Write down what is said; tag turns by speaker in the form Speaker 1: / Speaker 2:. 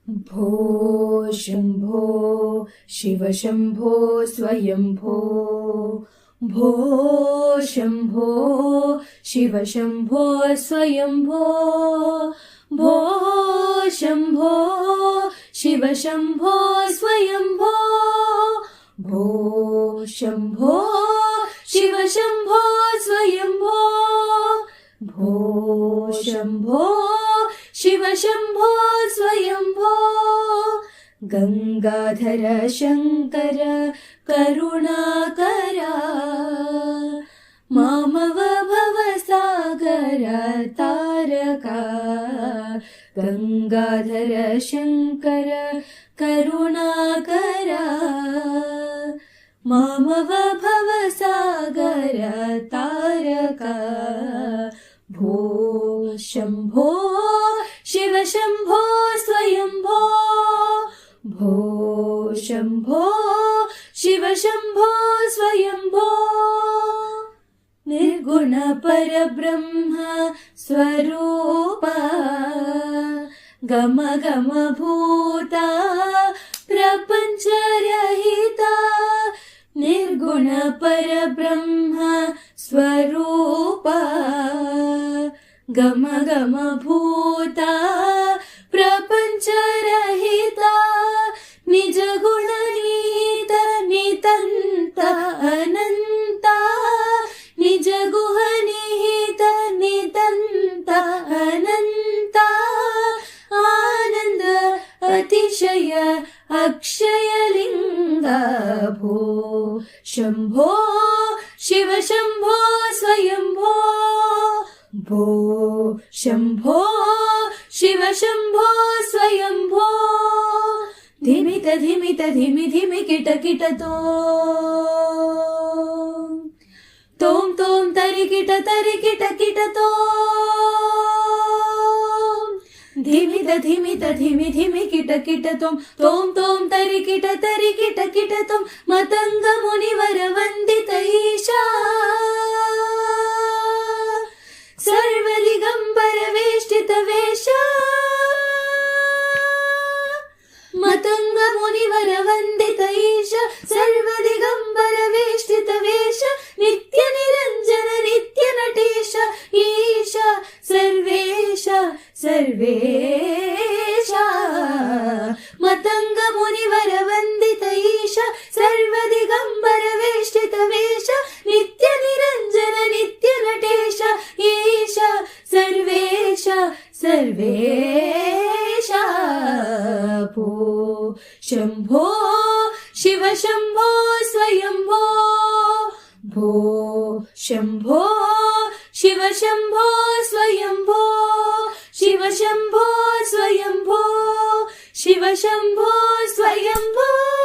Speaker 1: भो शम्भो शिव शम्भो स्वयम्भो। भो शम्भो शिव शम्भो स्वयम्भो। भो शम्भो शिव शम्भो स्वयम्भो। भो शम्भो शिव शम्भो स्वयम्भो। भो शम्भो शिव शम्भो स्वयम्भो। गंगाधर शंकर करुणाकर मामव भवसागर तारका। गंगाधर शंकर करुणाकर मामव भवसागर तारका। भो शम्भो शिव शम्भो स्वयम्भो। भो शम्भो शिव शम्भो स्वयम्भो। निर्गुण परब्रह्म स्वरूपा गम गम भूता प्रपंच रहिता। निर्गुण परब्रह्म स्वरूपा गम गम भूता प्रपंच रहिता। निज गुण नीत नितंत अनंता। निज गुह निहित नितंत अनंता। आनंद अतिशय अक्षय लिंगा। भो शम्भो शिव शम्भो स्वयम्भो। भो शम्भो शिव शम्भो स्वयम्भो। धिमित धिमित धिमि धिमि किट किट तोम तोम तरि किट किट तोम। धिमित धिमित धिमि धिमि किट तोम तोम तरि किट किट तोम। मतंग मुनिवर वंदित ईशा सर्वदिगंबर वेष्टित वेशा। मतंग मुनिवर वंदित ईशा सर्वदिगंबर वेष्टित वेश। नित्य निरंजन नित्य नटेश ईशा सर्वेश सर्वेशा। मतंग मुनिवर वंदित ईशा सर्वदिगंबर वेष्टित वेश। नित्य निरंजन नित्य नटेश ईशा सर्वेश सर्वेशा। भो शम्भो शिव शम्भो स्वयम्भो। भो शम्भो शिव शम्भो स्वयम्भो। शिव शम्भो स्वयम्भो शिव शम्भो स्वयम्भो।